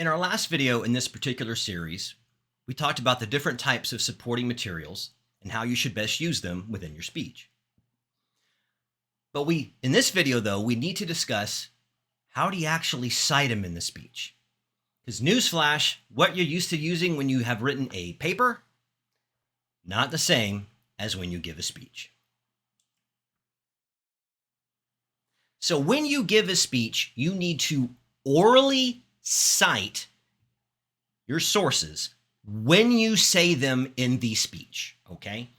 In our last video in this particular series, we talked about the different types of supporting materials and how you should best use them within your speech. But in this video though, we need to discuss how do you actually cite them in the speech? Because newsflash, what you're used to using when you have written a paper, not the same as when you give a speech. So when you give a speech, you need to orally cite your sources when you say them in the speech, okay?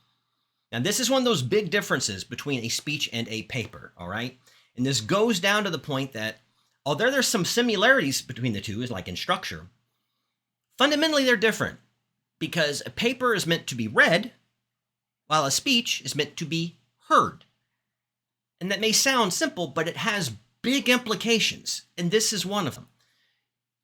Now, this is one of those big differences between a speech and a paper, all right? And this goes down to the point that although there's some similarities between the two, like in structure, fundamentally they're different because a paper is meant to be read while a speech is meant to be heard. And that may sound simple, but it has big implications, and this is one of them.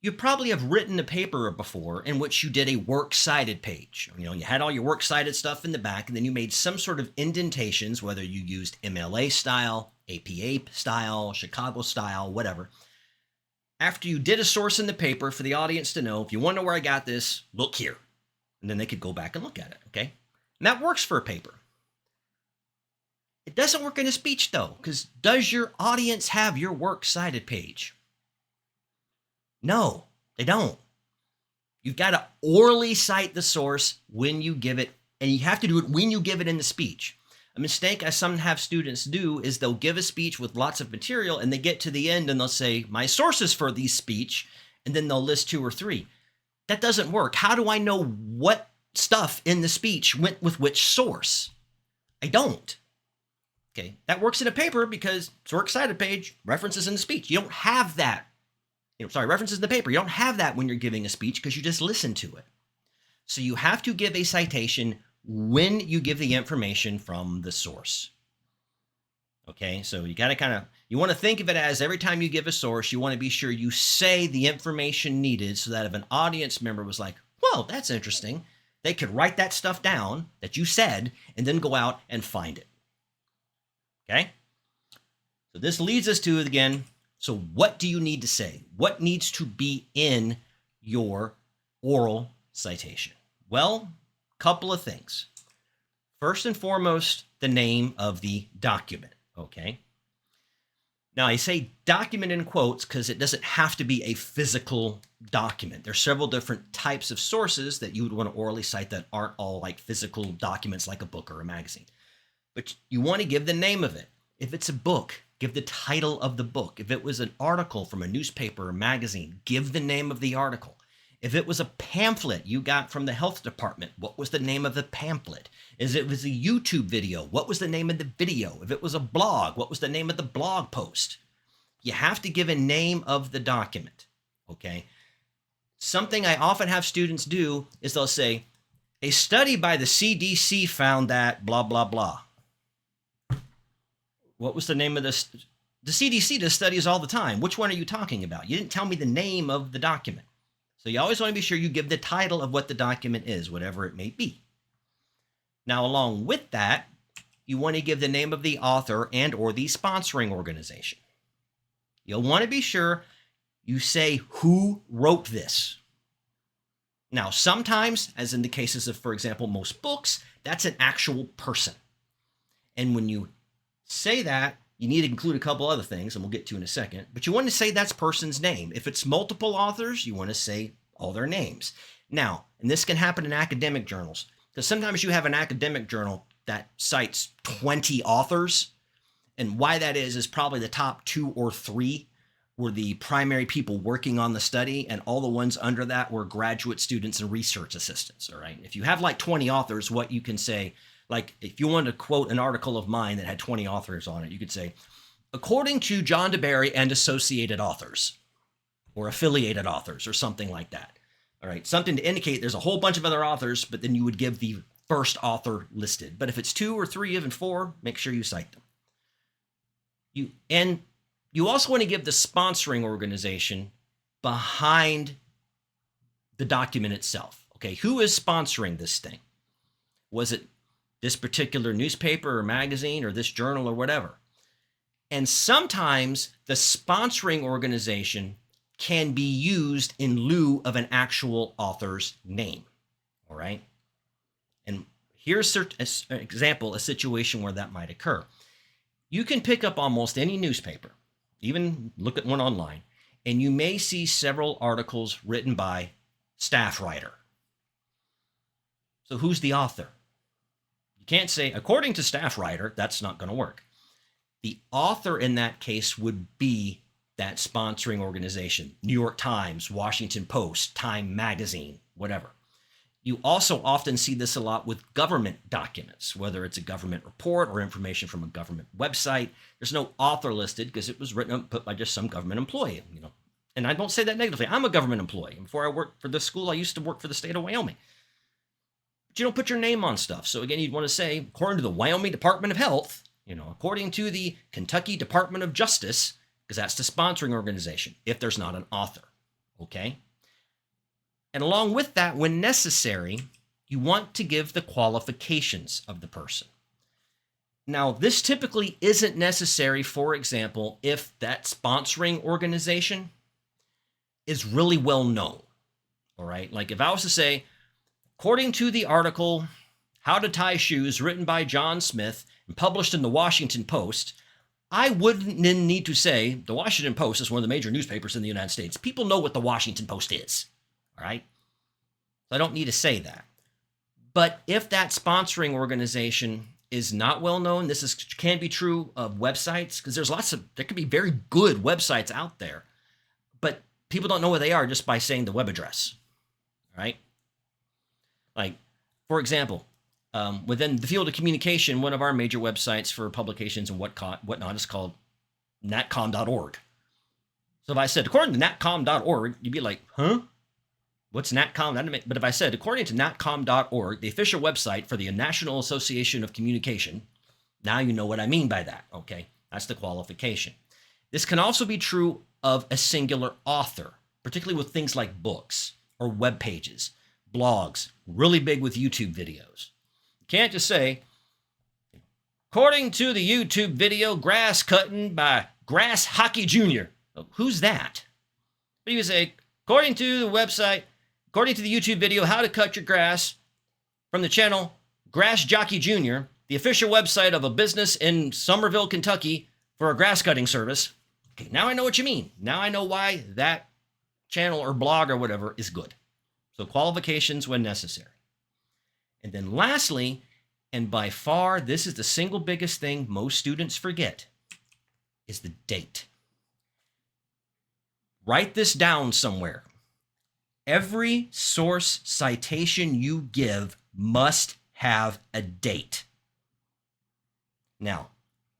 You probably have written a paper before in which you did a works cited page. You had all your works cited stuff in the back, and then you made some sort of indentations, whether you used MLA style, APA style, Chicago style, whatever. After you did a source in the paper for the audience to know, if you want to know where I got this, look here. And then they could go back and look at it, okay? And that works for a paper. It doesn't work in a speech though, because does your audience have your works cited page? No, they don't. You've got to orally cite the source when you give it, and you have to do it when you give it in the speech. A mistake I sometimes have students do is they'll give a speech with lots of material and they get to the end and they'll say, my sources for this speech, and then they'll list 2 or 3. That doesn't work. How do I know what stuff in the speech went with which source? I don't. Okay, that works in a paper because it's a works cited page, references in the speech. You don't have that. References in the paper. You don't have that when you're giving a speech because you just listen to it. So you have to give a citation when you give the information from the source. Okay, so you got to you want to think of it as every time you give a source, you want to be sure you say the information needed so that if an audience member was like, well, that's interesting, they could write that stuff down that you said and then go out and find it. Okay, so this leads us to, again, so what do you need to say? What needs to be in your oral citation? Well, a couple of things. First and foremost, the name of the document, okay? Now, I say document in quotes because it doesn't have to be a physical document. There's several different types of sources that you would want to orally cite that aren't all like physical documents like a book or a magazine. But you want to give the name of it. If it's a book, give the title of the book. If it was an article from a newspaper or magazine, give the name of the article. If it was a pamphlet you got from the health department, what was the name of the pamphlet? If it was a YouTube video, what was the name of the video? If it was a blog, what was the name of the blog post? You have to give a name of the document, okay? Something I often have students do is they'll say, a study by the CDC found that blah, blah, blah. What was the name of this? The CDC does studies all the time. Which one are you talking about? You didn't tell me the name of the document. So you always want to be sure you give the title of what the document is, whatever it may be. Now, along with that, you want to give the name of the author and or the sponsoring organization. You'll want to be sure you say who wrote this. Now, sometimes, as in the cases of, for example, most books, that's an actual person. And when you say that, you need to include a couple other things, and we'll get to in a second, but you want to say that person's name. If it's multiple authors, you want to say all their names. Now, and this can happen in academic journals, because sometimes you have an academic journal that cites 20 authors, and why that is probably the top 2 or 3 were the primary people working on the study, and all the ones under that were graduate students and research assistants, all right? If you have like 20 authors, what you can say, like if you wanted to quote an article of mine that had 20 authors on it, you could say, according to John DeBerry and associated authors or affiliated authors or something like that. All right, something to indicate there's a whole bunch of other authors, but then you would give the first author listed. But if it's 2 or 3, even 4, make sure you cite them. You also want to give the sponsoring organization behind the document itself. Okay, who is sponsoring this thing? Was it this particular newspaper or magazine or this journal or whatever? And sometimes the sponsoring organization can be used in lieu of an actual author's name. All right. And here's an example, a situation where that might occur. You can pick up almost any newspaper, even look at one online, and you may see several articles written by staff writer. So who's the author? You can't say, according to staff writer, that's not going to work. The author in that case would be that sponsoring organization, New York Times, Washington Post, Time Magazine, whatever. You also often see this a lot with government documents, whether it's a government report or information from a government website. There's no author listed because it was written and put by just some government employee, And I don't say that negatively. I'm a government employee. Before I worked for this school, I used to work for the state of Wyoming. But you don't put your name on stuff. So again, you'd want to say, according to the Wyoming Department of Health, according to the Kentucky Department of Justice, because that's the sponsoring organization, if there's not an author, okay? And along with that, when necessary, you want to give the qualifications of the person. Now, this typically isn't necessary, for example, if that sponsoring organization is really well known, all right? Like if I was to say, according to the article, How to Tie Shoes, written by John Smith and published in the Washington Post, I wouldn't then need to say the Washington Post is one of the major newspapers in the United States. People know what the Washington Post is, all right? So I don't need to say that. But if that sponsoring organization is not well known, can be true of websites, because there could be very good websites out there, but people don't know what they are just by saying the web address, all right? Like, for example, within the field of communication, one of our major websites for publications and whatnot is called natcom.org. So if I said, according to natcom.org, you'd be like, huh? What's natcom? But if I said, according to natcom.org, the official website for the National Association of Communication, now you know what I mean by that, okay? That's the qualification. This can also be true of a singular author, particularly with things like books or web pages, blogs, really big with YouTube videos. Can't just say, according to the YouTube video, Grass Cutting by Grass Hockey Jr. Who's that? But you say, according to the website, according to the YouTube video, How to Cut Your Grass, from the channel Grass Jockey Jr., the official website of a business in Somerville, Kentucky, for a grass cutting service. Okay, now I know what you mean. Now I know why that channel or blog or whatever is good. So qualifications when necessary. And then lastly, and by far, this is the single biggest thing most students forget, is the date. Write this down somewhere. Every source citation you give must have a date. Now,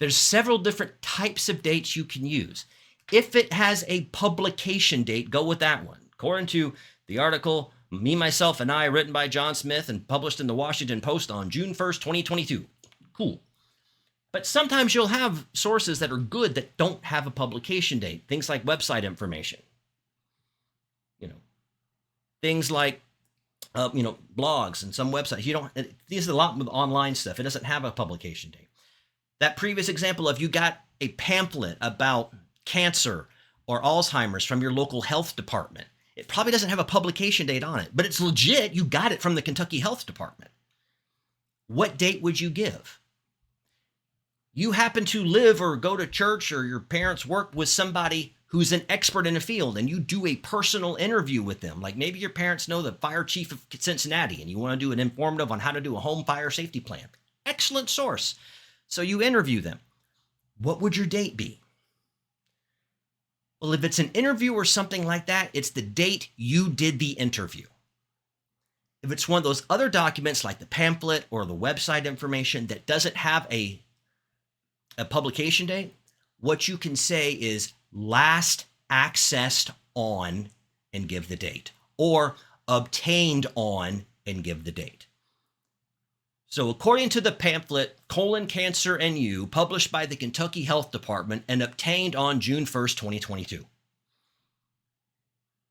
there's several different types of dates you can use. If it has a publication date, go with that one. According to the article, Me, Myself, and I, written by John Smith and published in the Washington Post on June 1st, 2022. Cool. But sometimes you'll have sources that are good that don't have a publication date. Things like website information. Things like, blogs and some websites. These are a lot with online stuff. It doesn't have a publication date. That previous example of you got a pamphlet about cancer or Alzheimer's from your local health department. It probably doesn't have a publication date on it, but it's legit. You got it from the Kentucky Health Department. What date would you give? You happen to live or go to church or your parents work with somebody who's an expert in a field and you do a personal interview with them. Like maybe your parents know the fire chief of Cincinnati and you want to do an informative on how to do a home fire safety plan. Excellent source. So you interview them. What would your date be? Well, if it's an interview or something like that, it's the date you did the interview. If it's one of those other documents like the pamphlet or the website information that doesn't have a publication date, what you can say is last accessed on and give the date, or obtained on and give the date. So according to the pamphlet, Colon Cancer and You, published by the Kentucky Health Department and obtained on June 1st, 2022. Does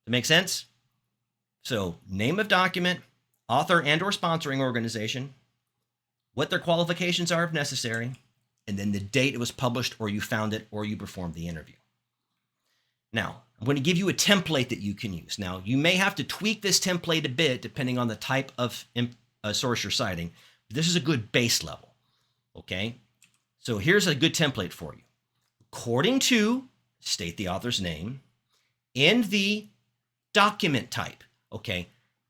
that make sense? So name of document, author and or sponsoring organization, what their qualifications are if necessary, and then the date it was published or you found it or you performed the interview. Now, I'm going to give you a template that you can use. Now, you may have to tweak this template a bit depending on the type of source you're citing. This is a good base level, okay? So here's a good template for you. According to, state the author's name, and the document type, okay?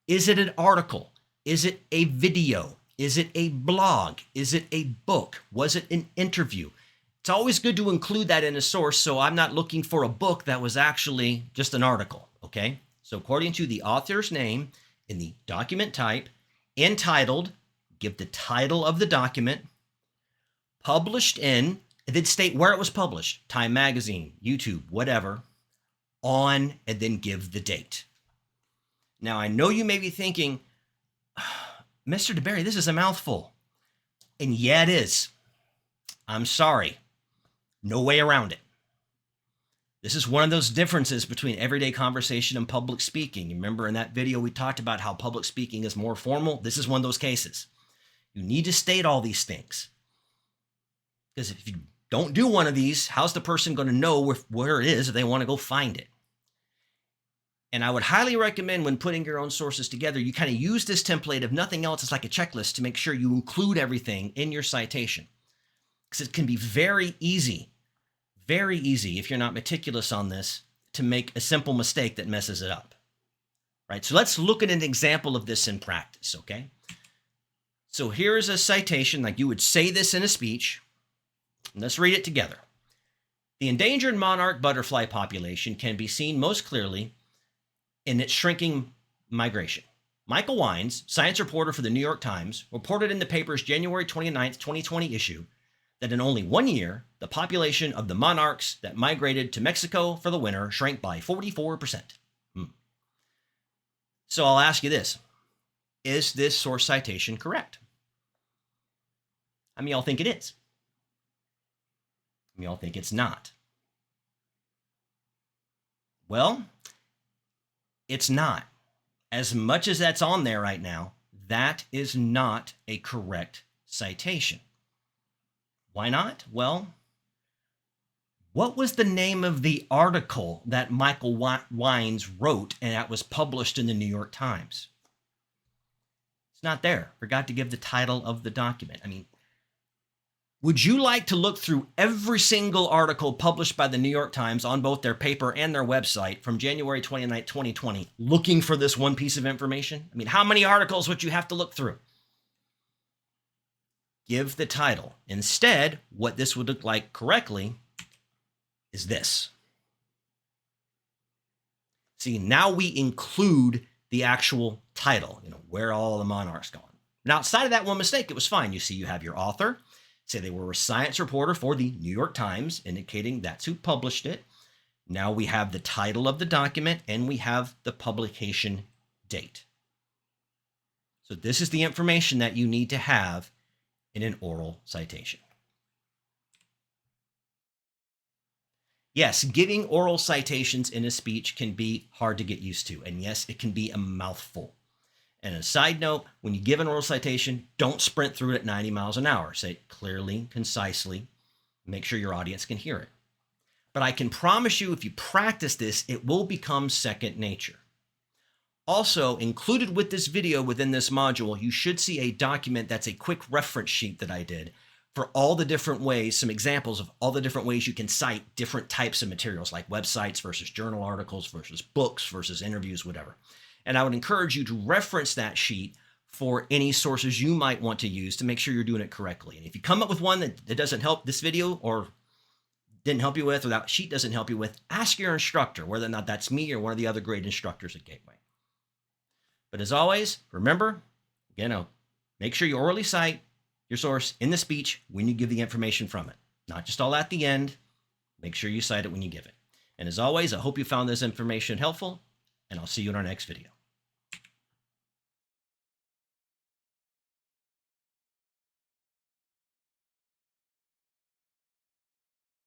Is it an article? Is it a video? Is it a blog? Is it a book? Was it an interview? It's always good to include that in a source, so I'm not looking for a book that was actually just an article, okay? So according to the author's name in the document type, entitled, give the title of the document, published in, and then state where it was published, Time Magazine, YouTube, whatever, on, and then give the date. Now, I know you may be thinking, Mr. DeBerry, this is a mouthful. And yeah, it is. I'm sorry. No way around it. This is one of those differences between everyday conversation and public speaking. Remember in that video we talked about how public speaking is more formal? This is one of those cases. You need to state all these things. Because if you don't do one of these, how's the person going to know where it is if they want to go find it? And I would highly recommend when putting your own sources together, you kind of use this template. If nothing else, it's like a checklist to make sure you include everything in your citation. Because it can be very easy if you're not meticulous on this to make a simple mistake that messes it up. Right? So let's look at an example of this in practice, okay? So here's a citation, like you would say this in a speech. Let's read it together. The endangered monarch butterfly population can be seen most clearly in its shrinking migration. Michael Wines, science reporter for the New York Times, reported in the paper's January 29th, 2020 issue that in only 1 year, the population of the monarchs that migrated to Mexico for the winter shrank by 44%. So I'll ask you this. Is this source citation correct? How many of y'all think it is? How many of y'all think it's not? Well, it's not. As much as that's on there right now, that is not a correct citation. Why not? Well, what was the name of the article that Michael Wines wrote and that was published in the New York Times? It's not there. Forgot to give the title of the document. I mean, would you like to look through every single article published by the New York Times on both their paper and their website from January 29, 2020, looking for this one piece of information? I mean, how many articles would you have to look through? Give the title. Instead, what this would look like correctly is this. See, now we include the actual title, where all the monarchs gone. Now, outside of that one mistake, it was fine. You see, you have your author, say they were a science reporter for the New York Times, indicating that's who published it. Now we have the title of the document and we have the publication date. So this is the information that you need to have in an oral citation. Yes, giving oral citations in a speech can be hard to get used to. And yes, it can be a mouthful. And a side note, when you give an oral citation, don't sprint through it at 90 miles an hour. Say it clearly, concisely, make sure your audience can hear it. But I can promise you, if you practice this, it will become second nature. Also, included with this video within this module, you should see a document that's a quick reference sheet that I did for all the different ways, some examples of all the different ways you can cite different types of materials, like websites versus journal articles versus books versus interviews, whatever. And I would encourage you to reference that sheet for any sources you might want to use to make sure you're doing it correctly. And if you come up with one that doesn't help this video or didn't help you with, or that sheet doesn't help you with, ask your instructor, whether or not that's me or one of the other great instructors at Gateway. But as always, remember, make sure you orally cite your source in the speech when you give the information from it, not just all at the end. Make sure you cite it when you give it. And as always, I hope you found this information helpful, and I'll see you in our next video.